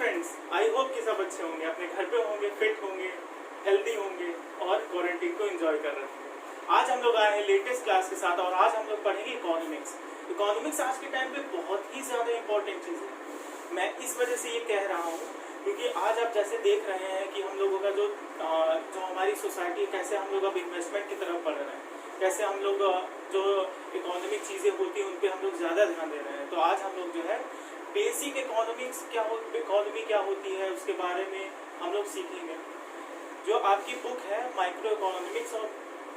Friends, I hope कि सब अच्छे होंगे, अपने घर पे होंगे, फिट होंगे, हेल्दी होंगे और क्वारंटीन को एंजॉय कर रहे होंगे। आज हम लोग आए हैं लेटेस्ट क्लास के साथ और आज हम लोग पढ़ेंगे इकोनॉमिक्स। इकोनॉमिक्स आज के टाइम पे बहुत ही ज़्यादा इंपॉर्टेंट चीज़ है। मैं इस वजह से ये कह रहा हूँ क्योंकि आज आप जैसे देख रहे हैं कि हम लोगों का जो हमारी सोसाइटी कैसे हम लोग अब इन्वेस्टमेंट की तरफ बढ़ रहे हैं, कैसे हम लोग जो इकोनॉमिक चीज़ें होती हैं उन पर हम लोग ज़्यादा ध्यान दे रहे हैं। तो आज हम लोग जो है बेसिक इकोनॉमिक्स इकोनॉमी क्या होती है उसके बारे में हम लोग सीखेंगे। जो आपकी बुक है माइक्रो इकोनॉमिक्स और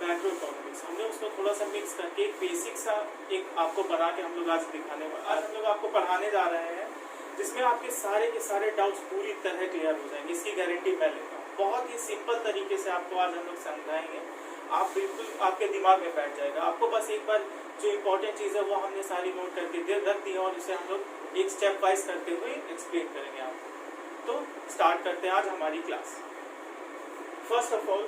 मैक्रो इकोनॉमिक्स, हमने उसको थोड़ा सा मिक्स करके एक बेसिक सा एक आपको बना के हम लोग आज हम लोग आपको पढ़ाने जा रहे हैं, जिसमें आपके सारे के सारे डाउट्स पूरी तरह क्लियर हो जाएंगे। इसकी गारंटी मैं लेता हूँ। बहुत ही सिंपल तरीके से आपको आज हम लोग समझाएंगे, आप बिल्कुल आपके दिमाग में बैठ जाएगा। आपको बस एक बार जो इम्पोर्टेंट चीज़ है वो हमने सारी नोट करके रख दी है और इसे हम लोग एक स्टेप वाइज करते हुए एक्सप्लेन करेंगे आपको। तो स्टार्ट करते हैं आज हमारी class. First of all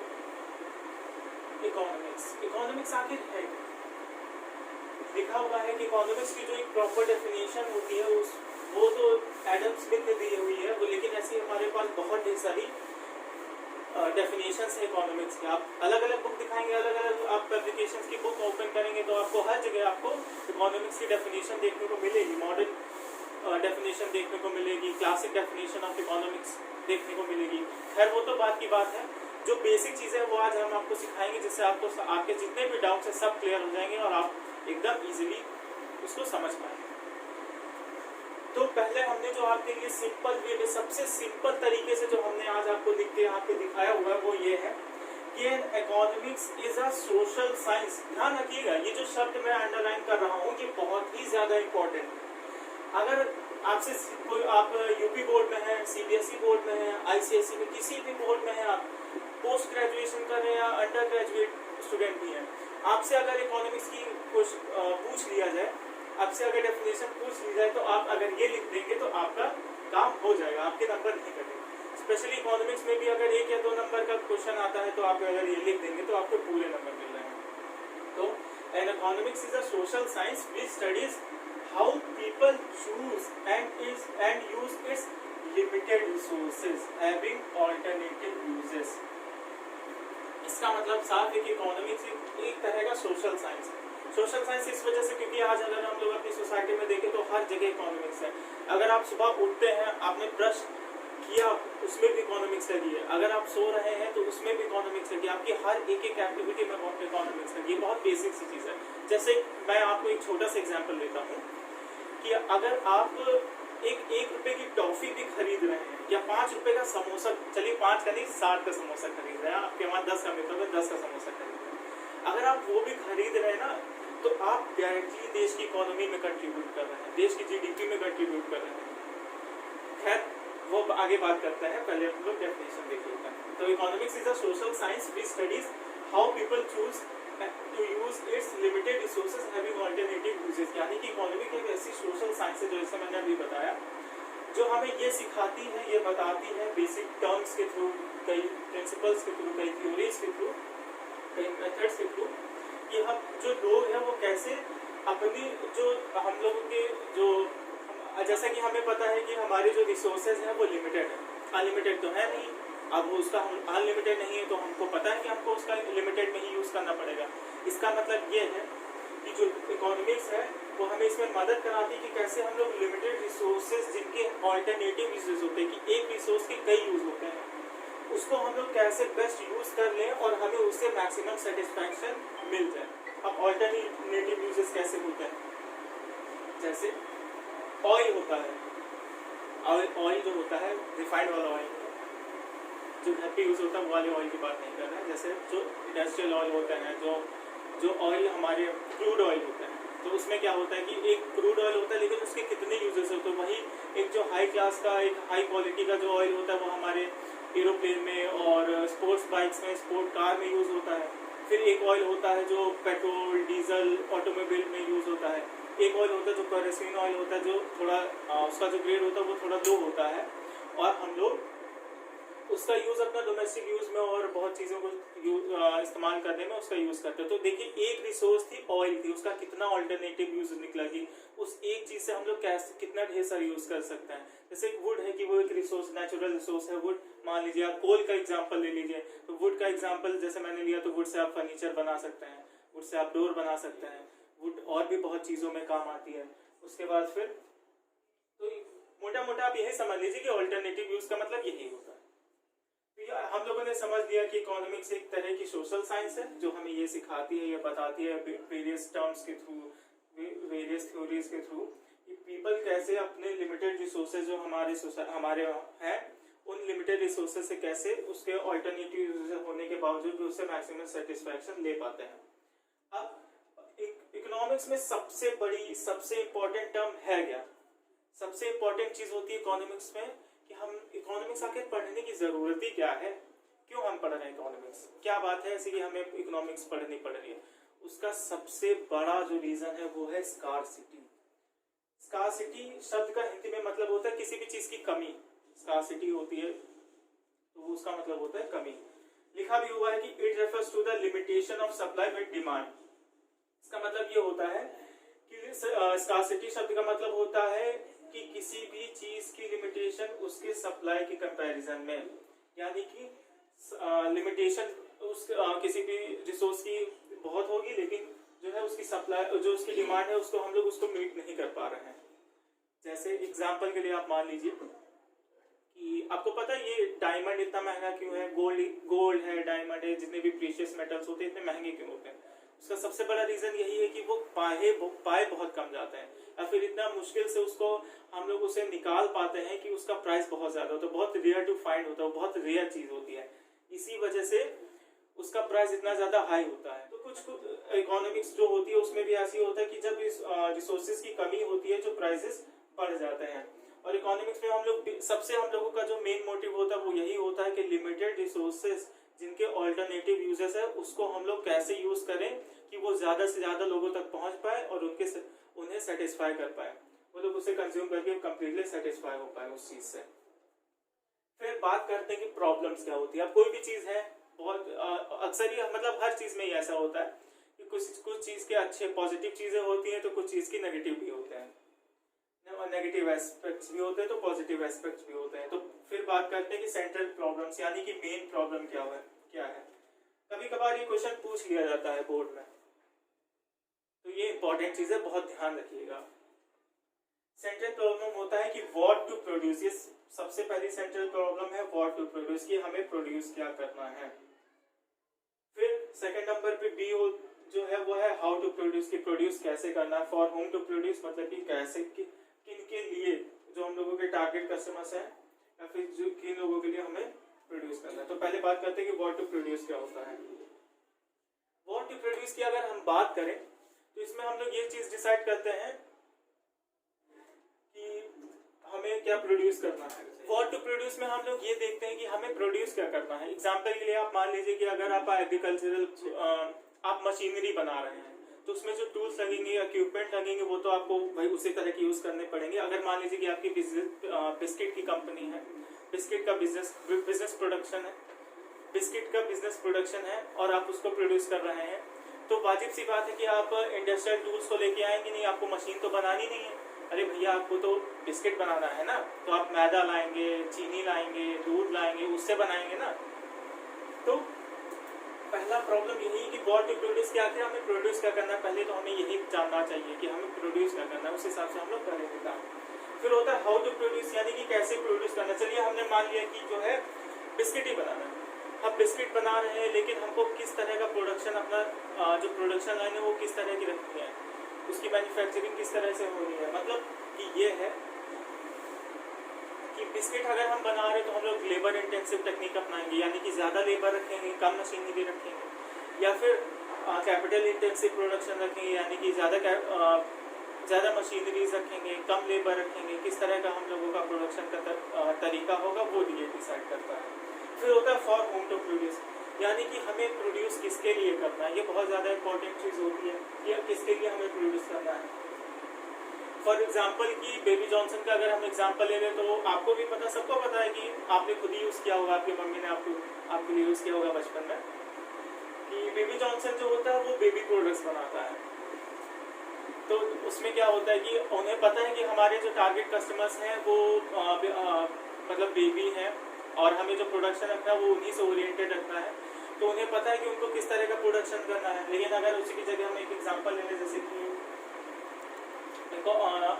economics आखिर है, लिखा हुआ है कि इकोनॉमिक्स की जो एक प्रॉपर डेफिनेशन होती है वो तो एडम स्मिथ ने दी हुई है वो, लेकिन ऐसी हमारे पास बहुत ढेर सारी डेफिनेशंस है इकोनॉमिक्स के। आप अलग अलग बुक दिखाएंगे, अलग अलग आप पब्लिकेशंस की बुक ओपन करेंगे तो आपको हर जगह आपको इकोनॉमिक्स की डेफिनेशन देखने को मिलेगी। मॉडर्न डेफिनेशन देखने को मिलेगी, क्लासिक डेफिनेशन ऑफ इकोनॉमिक्स देखने को मिलेगी। खैर वो तो बात की बात है, जो बेसिक चीज़ें हैं वो आज हम आपको सिखाएंगे, जिससे आपको आपके जितने भी डाउट्स हैं सब क्लियर हो जाएंगे और आप एकदम इजीली उसको समझ पाएंगे। तो पहले हमने जो आपके लिए सिंपल वे में सबसे सिंपल तरीके से जो हमने आज आपको लिख के यहाँ पे दिखाया हुआ है वो ये है कि economics is a social science. ध्यान रखिएगा, ये जो शब्द मैं अंडरलाइन कर रहा हूँ ये बहुत ही ज्यादा इम्पोर्टेंट है। अगर आपसे कोई आप यूपी बोर्ड में है, सीबीएसई बोर्ड में है, आईसीएसई में, किसी भी बोर्ड में है, आप पोस्ट ग्रेजुएशन कर रहे हैं या अंडर ग्रेजुएट स्टूडेंट भी हैं, आपसे अगर इकोनॉमिक्स की पूछ लिया जाए, आपसे अगर डेफिनेशन पूछ ली जाए तो आप अगर ये लिख देंगे तो आपका काम हो जाएगा, आपके नंबर नहीं कटेंगे। स्पेशली इकोनॉमिक्स में भी अगर 1 या 2 नंबर का क्वेश्चन आता है तो आप अगर ये लिख देंगे तो आपको पूरे नंबर मिल जाएंगे। तो N economics is a social science which studies how people choose and use its limited resources having alternative uses. इसका मतलब साफ है कि इकोनॉमिक्स एक तरह का सोशल साइंस है। सोशल साइंस इस वजह से क्योंकि आज अगर हम लोग अपनी सोसाइटी में देखें तो हर जगह इकोनॉमिक्स है। अगर आप सुबह उठते हैं, आपने ब्रश किया, उसमें भी इकोनॉमिक्स लगी है। अगर आप सो रहे हैं तो उसमें भी इकोनॉमिक्स लगी है। आपकी हर एक एक्टिविटी में इकोनॉमिक्स लगी है। बहुत बेसिक सी चीज़ है। जैसे मैं आपको एक छोटा सा एग्जाम्पल देता हूँ कि अगर आप एक रुपए की टॉफी भी खरीद रहे हैं या 5 रुपए का समोसा, चलिए 5 का नहीं 60 का समोसा खरीद रहे हैं, आपके वहाँ 10 का मिलता है 10 का समोसा खरीद रहे हैं, अगर आप वो भी खरीद रहे हैं ना तो आप डायरेक्टली देश की इकोनॉमी में कंट्रीब्यूट कर रहे हैं, देश की जीडीपी में कंट्रीब्यूट कर रहे हैं। खैर वो आगे बात करते हैं, पहले हम लोग डेफिनेशन देख लेते हैं। तो economics is a social science which studies how people choose to use its limited resources having alternative uses. यानी कि इकोनॉमिक एक ऐसी सोशल साइंस है, जैसे मैंने अभी बताया, जो हमें ये सिखाती है, ये बताती है बेसिक टर्म्स के थ्रू, कई प्रिंसिपल्स के थ्रू, कई थ्योरीज के थ्रू, कई मेथड्स के थ्रू कि हम जो लोग हैं वो कैसे अपनी जो हम लोगों के जो, जैसा कि हमें पता है कि हमारे जो रिसोर्सेज हैं वो लिमिटेड है, अनलिमिटेड तो है नहीं। अब उसका हम अनलिमिटेड नहीं है तो हमको पता है कि हमको उसका लिमिटेड में ही यूज़ करना पड़ेगा। इसका मतलब ये है कि जो इकोनॉमिक्स है वो हमें इसमें मदद कराती है कि कैसे हम लोग लिमिटेड रिसोर्सेज जिनके ऑल्टरनेटिव यूजेस होते हैं, कि एक रिसोर्स के कई यूज़ होते हैं, उसको हम लोग कैसे बेस्ट यूज़ कर लें और हमें उससे मैक्सिमम सेटिस्फैक्शन मिल जाए। अब ऑल्टरनेटिव यूजेस कैसे होते हैं, जैसे ऑयल होता है, ऑयल जो होता है रिफाइंड वाला ऑयल, जो घर पे यूज़ होता है वो वाले ऑयल की बात नहीं कर रहे हैं। जैसे जो इंडस्ट्रियल ऑयल होता है, जो ऑयल हमारे क्रूड ऑयल होता है, तो उसमें क्या होता है कि एक क्रूड ऑयल होता है लेकिन उसके कितने यूजेस होते हैं। वही एक जो हाई क्लास का, एक हाई क्वालिटी का जो ऑयल होता है वो हमारे एरोप्लेन में और स्पोर्ट्स बाइक्स में, स्पोर्ट कार में यूज़ होता है। फिर एक ऑयल होता है जो पेट्रोल, डीजल, ऑटोमोबाइल में यूज़ होता है। एक ऑयल होता है जो केरोसिन ऑयल होता है, जो थोड़ा उसका जो ग्रेड होता है वो थोड़ा लो होता है और हम लोग उसका यूज़ अपना डोमेस्टिक यूज़ में और बहुत चीज़ों को इस्तेमाल करने में उसका यूज़ करते हैं। तो देखिए एक रिसोर्स थी ऑयल थी, उसका कितना ऑल्टरनेटिव यूज़ निकला कि उस एक चीज़ से हम लोग कैसे कितना ढेर सारा यूज़ कर सकते हैं। जैसे वुड है कि वो एक रिसोर्स, नेचुरल रिसोर्स है वुड। मान लीजिए आप कोल का एग्जाम्पल ले लीजिए, तो वुड का एग्जाम्पल जैसे मैंने लिया, तो वुड से आप फर्नीचर बना सकते हैं, वुड से आप डोर बना सकते हैं, वुड और भी बहुत चीज़ों में काम आती है। उसके बाद फिर तो मोटा मोटा आप यही समझ लीजिए कि ऑल्टरनेटिव यूज़ का मतलब यही होता है। हम लोगों ने समझ लिया कि इकोनॉमिक्स एक तरह की सोशल साइंस है जो हमें ये सिखाती है, ये बताती है वेरियस टर्म्स के थ्रू, वेरियस थ्योरीज के थ्रू कि पीपल कैसे अपने लिमिटेड रिसोर्सेज जो हमारे हैं, उन लिमिटेड रिसोर्सेज से कैसे उसके ऑल्टरनेटिव होने के बावजूद भी उससे मैक्सिमम सेटिस्फैक्शन ले पाते हैं। अब इकोनॉमिक्स में सबसे बड़ी सबसे इंपॉर्टेंट टर्म है क्या? सबसे इंपॉर्टेंट चीज होती है इकोनॉमिक्स में कि हम इकोनॉमिक्स आखिर पढ़ने की जरूरत ही क्या है, क्यों हम पढ़ रहे हैं इकोनॉमिक्स, क्या बात है ऐसी कि हमें इकोनॉमिक्स पढ़नी पड़ रही है? उसका सबसे बड़ा जो रीजन है वो है स्कार्सिटी। स्कार्सिटी शब्द का हिंदी में मतलब होता है किसी भी चीज की कमी। स्कार्सिटी होती है तो उसका मतलब होता है कमी। लिखा भी हुआ है कि it refers to the limitation of supply with demand. इसका मतलब ये होता है कि स्कार्सिटी शब्द का मतलब होता है कि किसी भी चीज की लिमिटेशन उसके सप्लाई के कंपैरिजन में, यानी कि लिमिटेशन उस किसी भी रिसोर्स की बहुत होगी लेकिन जो है उसकी सप्लाई जो उसकी डिमांड है उसको हम लोग उसको मीट नहीं कर पा रहे हैं। जैसे एग्जांपल के लिए आप मान लीजिए कि आपको पता है ये डायमंड इतना महंगा क्यों है, गोल्ड है, डायमंड है, जितने भी प्रीशियस मेटल्स होते हैं इतने महंगे क्यों होते हैं? उसका सबसे बड़ा रीजन यही है कि वो पाए बहुत कम जाते हैं, या फिर इतना मुश्किल से उसको हम लोग उसे निकाल पाते हैं कि उसका प्राइस बहुत ज्यादा होता है, बहुत रेयर टू फाइंड होता है, बहुत रेयर चीज होती है, इसी वजह से उसका प्राइस इतना ज्यादा हाई होता है। तो कुछ इकोनॉमिक्स जो होती है उसमें भी ऐसी होता है कि जब इस रिसोर्सेज की कमी होती है जो प्राइसेस बढ़ जाते हैं। और इकोनॉमिक्स में हम लोगों का जो मेन मोटिव होता है वो यही होता है कि लिमिटेड रिसोर्सेज जिनके ऑल्टरनेटिव यूजेस है उसको हम लोग कैसे यूज करें कि वो ज्यादा से ज्यादा लोगों तक पहुंच पाए और उन्हें सेटिस्फाई कर पाए, वो लोग उसे कंज्यूम करके कंप्लीटली सेटिस्फाई हो पाए उस चीज से। फिर बात करते हैं कि प्रॉब्लम्स क्या होती है। अब कोई भी चीज है, बहुत अक्सर ही मतलब हर चीज में ही ऐसा होता है कि कुछ चीज के अच्छे पॉजिटिव चीजें होती हैं तो कुछ चीज की नेगेटिव भी होते हैं, नेगेटिव एस्पेक्ट्स भी होते हैं तो पॉजिटिव एस्पेक्ट्स भी होते हैं। तो फिर बात करते हैं कि सेंट्रल प्रॉब्लम्स यानी कि मेन प्रॉब्लम क्या है। कभी कभार ये क्वेश्चन पूछ लिया जाता है बोर्ड में, तो ये इंपॉर्टेंट चीज है, बहुत ध्यान रखिएगा। सेंट्रल प्रॉब्लम होता है कि व्हाट टू प्रोड्यूस, ये सबसे पहली सेंट्रल प्रॉब्लम है व्हाट टू प्रोड्यूस, कि हमें प्रोड्यूस क्या करना है। फिर सेकंड नंबर पे बी जो है वो है हाउ टू प्रोड्यूस, की प्रोड्यूस कैसे करना है। फॉर होम टू प्रोड्यूस मतलब कि कैसे, किनके लिए, जो हम लोगों के टारगेट कस्टमर्स हैं या फिर जो किन लोगों के लिए हमें प्रोड्यूस करना है। तो पहले बात करते हैं कि व्हाट टू प्रोड्यूस क्या होता है। व्हाट टू प्रोड्यूस की अगर हम बात करें तो इसमें हम लोग ये चीज डिसाइड करते हैं कि हमें क्या प्रोड्यूस करना है। व्हाट टू प्रोड्यूस में हम लोग ये देखते हैं कि हमें प्रोड्यूस क्या करना है। एग्जांपल के लिए आप मान लीजिए कि अगर आप एग्रीकल्चरल आप मशीनरी बना रहे हैं तो उसमें जो टूल्स लगेंगे, इक्विपमेंट लगेंगे, वो तो आपको भाई उसी तरह के यूज करने पड़ेंगे। अगर मान लीजिए कि आपकी बिस्किट की कंपनी है, बिस्किट का बिजनेस प्रोडक्शन है, बिस्किट का बिजनेस प्रोडक्शन है और आप उसको प्रोड्यूस कर रहे हैं, तो वाजिब सी बात है कि आप इंडस्ट्रियल टूल्स को लेके आएंगे नहीं, आपको मशीन तो बनानी नहीं है। अरे भैया आपको तो बिस्किट बनाना है ना, तो आप मैदा लाएंगे, चीनी लाएंगे, दूध लाएंगे, उससे बनाएंगे ना। तो पहला प्रॉब्लम यही है कि व्हाट टू प्रोड्यूस, क्या आखिर हमें प्रोड्यूस क्या करना है। पहले तो हमें यही जानना चाहिए कि हमें प्रोड्यूस क्या करना है, उस हिसाब से हम लोग करेंगे काम। फिर होता है हाउ टू प्रोड्यूस, यानी कि कैसे प्रोड्यूस करना। चलिए हमने मान लिया कि जो है बिस्किट ही बनाना है, हम बिस्किट बना रहे हैं, लेकिन हमको किस तरह का प्रोडक्शन, अपना जो प्रोडक्शन लाइन है वो किस तरह की रखनी है, उसकी मैन्युफैक्चरिंग किस तरह से होनी है। मतलब कि ये है कि बिस्किट अगर हम बना रहे हैं तो हम लोग लेबर इंटेंसिव टेक्निक अपनाएंगे, यानी कि ज़्यादा लेबर रखेंगे, कम मशीनरी रखेंगे, या फिर कैपिटल इंटेंसिव प्रोडक्शन रखेंगे, यानी कि ज़्यादा मशीनरीज रखेंगे, कम लेबर रखेंगे। किस तरह का हम लोगों का प्रोडक्शन का तरीका होगा वो ये डिसाइड करता है। फिर होता है फॉर होम टू प्रोड्यूस, यानी कि हमें प्रोड्यूस किसके लिए करना है। ये बहुत ज़्यादा इंपॉर्टेंट चीज़ होती है कि किसके लिए हमें प्रोड्यूस करना है। फॉर एग्जांपल कि बेबी जॉनसन का अगर हम एग्जांपल ले लें तो आपको भी पता, सबको पता है कि आपने खुद ही यूज़ किया होगा, आपकी मम्मी ने आपके लिए यूज़ किया होगा बचपन में, कि बेबी जॉनसन जो होता है वो बेबी प्रोडक्ट्स बनाता है। तो उसमें क्या होता है कि उन्हें पता है कि हमारे जो टारगेट कस्टमर्स हैं वो मतलब बेबी हैं और हमें जो प्रोडक्शन रखना है वो उन्हीं से ओरिएंटेड रखना है। तो उन्हें पता है कि उनको किस तरह का प्रोडक्शन करना है। लेकिन अगर उसी की जगह हम एक एग्जांपल ले लें, जैसे कि देखो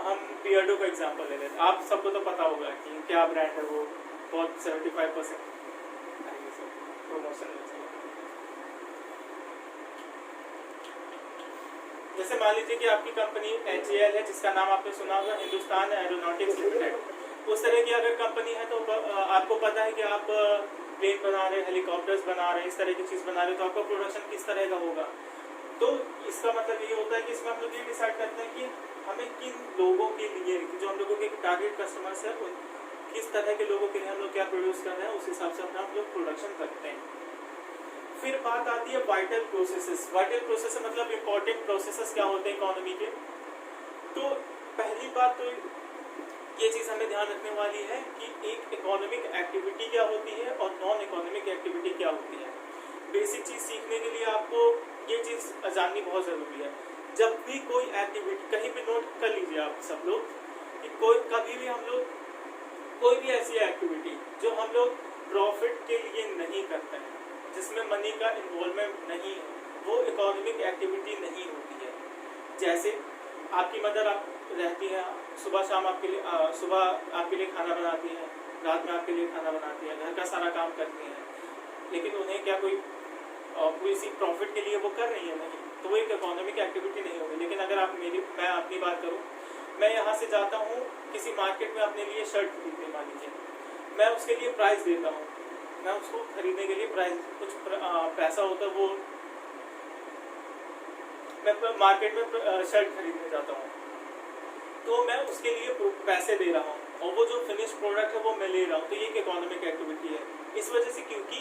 हम बियर्डो का एग्जांपल ले लें। आप सबको तो पता होगा कि क्या ब्रांड है वो, बहुत 75% प्रमोशन। जैसे मान लीजिए कि आपकी कंपनी HAL है, जिसका नाम आपने सुना होगा, हिंदुस्तान एरोनॉटिक्स लिमिटेड। उस तरह की अगर कंपनी है तो आपको पता है कि आप प्लेन बना रहे हैं, हेलीकॉप्टर्स बना रहे हैं, इस तरह की चीज़ बना रहे हैं, तो आपका प्रोडक्शन किस तरह का होगा। तो इसका मतलब ये होता है कि इसमें हम लोग ये डिसाइड करते हैं कि हमें किन लोगों के लिए, जो हम लोगों के टारगेट कस्टमर्स है, किस तरह के लोगों के लिए हम लोग क्या प्रोड्यूस कर रहे हैं, उस हिसाब से अपना हम लोग प्रोडक्शन करते हैं। फिर बात आती है वाइटल प्रोसेसेस। वाइटल प्रोसेस मतलब इंपॉर्टेंट प्रोसेसेस क्या होते हैं इकोनॉमी के। तो पहली बात तो ये चीज़ हमें ध्यान रखने वाली है कि एक इकोनॉमिक एक्टिविटी क्या होती है और नॉन इकोनॉमिक एक्टिविटी क्या होती है। बेसिक चीज़ सीखने के लिए आपको ये चीज़ जाननी बहुत ज़रूरी है। जब भी कोई एक्टिविटी, कहीं भी नोट कर लीजिए आप सब लोग कि कभी भी हम लोग कोई भी ऐसी एक्टिविटी जो हम लोग प्रॉफिट के लिए नहीं करते हैं, जिसमें मनी का इन्वॉल्वमेंट नहीं है, वो इकोनॉमिक एक्टिविटी नहीं होती है। जैसे आपकी मदर आप रहती है, सुबह शाम आपके लिए सुबह आपके लिए खाना बनाती है, रात में आपके लिए खाना बनाती है, घर का सारा काम करती है, लेकिन उन्हें क्या कोई किसी प्रॉफिट के लिए वो कर रही है? नहीं, तो वो एक इकोनॉमिक एक्टिविटी नहीं होगी। लेकिन अगर मैं अपनी बात करूँ, मैं यहाँ से जाता हूँ किसी मार्केट में अपने लिए शर्ट खरीदने, मान लीजिए मैं उसके लिए प्राइस देता हूँ, मैं उसको खरीदने के लिए प्राइस कुछ पैसा होता है, वो मैं मार्केट में शर्ट खरीदने जाता हूँ तो मैं उसके लिए पैसे दे रहा हूँ और वो जो फिनिश प्रोडक्ट है वो मैं ले रहा हूँ। तो ये एक इकोनॉमिक एक्टिविटी है इस वजह से, क्योंकि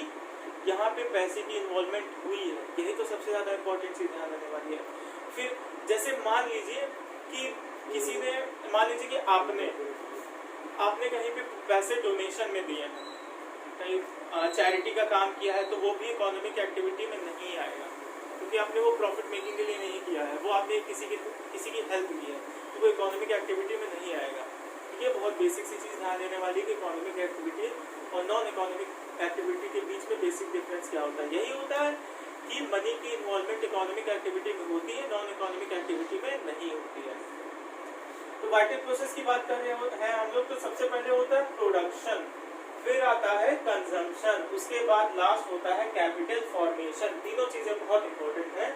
यहाँ पे पैसे की इन्वॉल्वमेंट हुई है। यही तो सबसे ज़्यादा इम्पोर्टेंट चीज़ ध्यान रखने वाली है। फिर जैसे मान लीजिए कि किसी ने, मान लीजिए कि आपने कहीं पे पैसे डोनेशन में दिए हैं, कहीं चैरिटी का काम किया है, तो वो भी इकोनॉमिक एक्टिविटी में नहीं आएगा, क्योंकि आपने वो प्रॉफिट मेकिंग के लिए नहीं किया है, वो आपने किसी की हेल्प की है, तो वो इकोनॉमिक एक्टिविटी में नहीं आएगा। ये बहुत बेसिक सी चीज़ ध्यान देने वाली है कि इकोनॉमिक एक्टिविटी और नॉन इकोनॉमिक एक्टिविटी के बीच में बेसिक डिफरेंस क्या होता है। यही होता है कि मनी की इन्वॉल्वमेंट इकोनॉमिक एक्टिविटी में होती है, नॉन इकोनॉमिक एक्टिविटी में नहीं होती है। तो वाइटल प्रोसेस की बात कर रहे हैं हम लोग, तो सबसे पहले होता है प्रोडक्शन, फिर आता है कंजम्पशन, उसके बाद लास्ट होता है कैपिटल फॉर्मेशन। तीनों चीजें बहुत इंपॉर्टेंट है।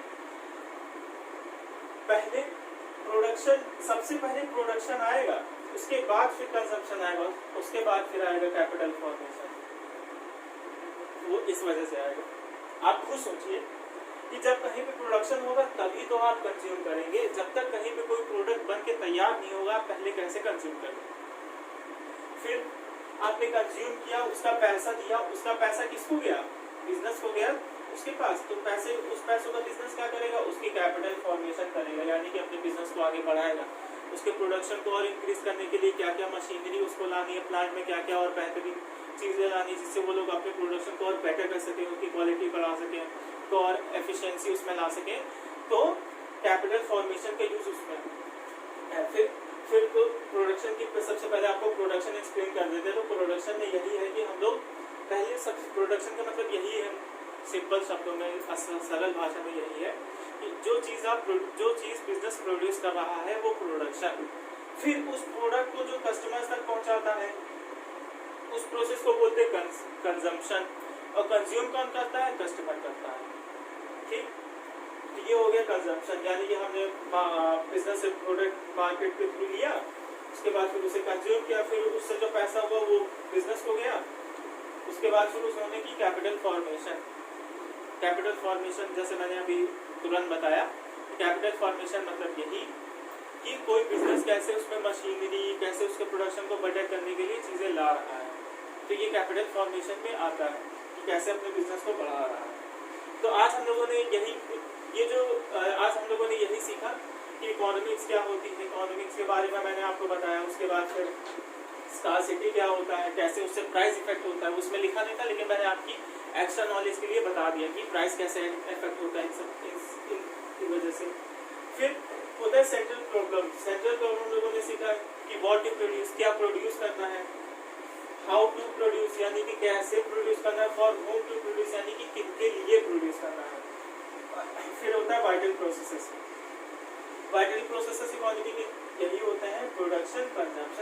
पहले प्रोडक्शन, सबसे पहले प्रोडक्शन आएगा, उसके बाद फिर कंजम्पशन आएगा, उसके बाद फिर आएगा कैपिटल फॉर्मेशन। वो इस वजह से आएगा। आप खुद सोचिए कि जब कहीं पे प्रोडक्शन होगा तभी तो आप कंज्यूम करेंगे। जब तक कहीं पे कोई प्रोडक्ट बन के तैयार नहीं होगा, आप पहले कैसे कंज्यूम करेंगे? फिर आपने कंज्यूम किया, उसका पैसा दिया, उसका पैसा किसको गया? बिजनेस को गया उसके पास। तो उस पैसों का बिजनेस क्या करेगा? उसकी कैपिटल फॉर्मेशन करेगा, यानी कि अपने बिजनेस को आगे बढ़ाएगा। उसके प्रोडक्शन को और इंक्रीज करने के लिए क्या क्या मशीनरी उसको लानी है, प्लांट में क्या क्या और बेहतरीन चीज़ें लानी, जिससे वो लोग अपने प्रोडक्शन को और बेटर कर सकें, उसकी क्वालिटी बढ़ा सकें, तो और एफिशिएंसी उसमें ला सकें। तो कैपिटल फॉर्मेशन का यूज उसमें है। फिर तो प्रोडक्शन की सबसे पहले आपको प्रोडक्शन एक्सप्लेन कर देते हैं। तो प्रोडक्शन में यही है कि हम लोग पहले सब, प्रोडक्शन का मतलब यही है, सिंपल शब्दों में, सरल भाषा में यही है कि जो चीज़ बिजनेस प्रोड्यूस कर रहा है वो प्रोडक्शन। फिर उस प्रोडक्ट को जो कस्टमर्स तक पहुंचाता है, उस प्रोसेस को बोलते हैं कंजम्पशन। और कंज्यूम कौन करता है? कस्टमर करता है। ठीक, ये हो गया कंजम्पशन, यानी कि हमने बिजनेस से प्रोडक्ट मार्केट के थ्रू लिया, उसके बाद फिर उसे कंज्यूम किया, फिर उससे जो पैसा हुआ वो बिजनेस को गया, उसके बाद फिर उसने की कैपिटल फॉर्मेशन। कैपिटल फॉर्मेशन जैसे मैंने अभी तुरंत बताया, कैपिटल फॉर्मेशन मतलब यही कि कोई बिजनेस कैसे उसमें मशीनरी, कैसे उसके प्रोडक्शन को बेटर करने के लिए चीज़ें ला रहा है, तो ये कैपिटल फॉर्मेशन में आता है कि कैसे अपने बिजनेस को बढ़ा रहा है। तो आज हम लोगों ने यही सीखा कि इकोनॉमिक्स क्या होती है, इकोनॉमिक्स के बारे में मैंने आपको बताया। उसके बाद फिर स्कार्सिटी क्या होता है, कैसे उससे प्राइस इफेक्ट होता है, उसमें लिखा नहीं था लेकिन मैंने आपकी एक्स्ट्रा नॉलेज के लिए बता दिया कि प्राइस कैसे इफेक्ट होता है इनकी वजह से। फिर होता है सेंट्रल प्रॉब्लम। सेंट्रल प्रॉब्लम लोगों ने सीखा कि व्हाट टू प्रोड्यूस, क्या प्रोड्यूस करना है, हाउ टू प्रोड्यूस यानी कि कैसे प्रोड्यूस करना है, फॉर होम टू प्रोड्यूस यानी कि किनके लिए प्रोड्यूस करना है। फिर होता है vital processes. Vital processes economy के यही होते हैं, प्रोडक्शन, कंजम्पशन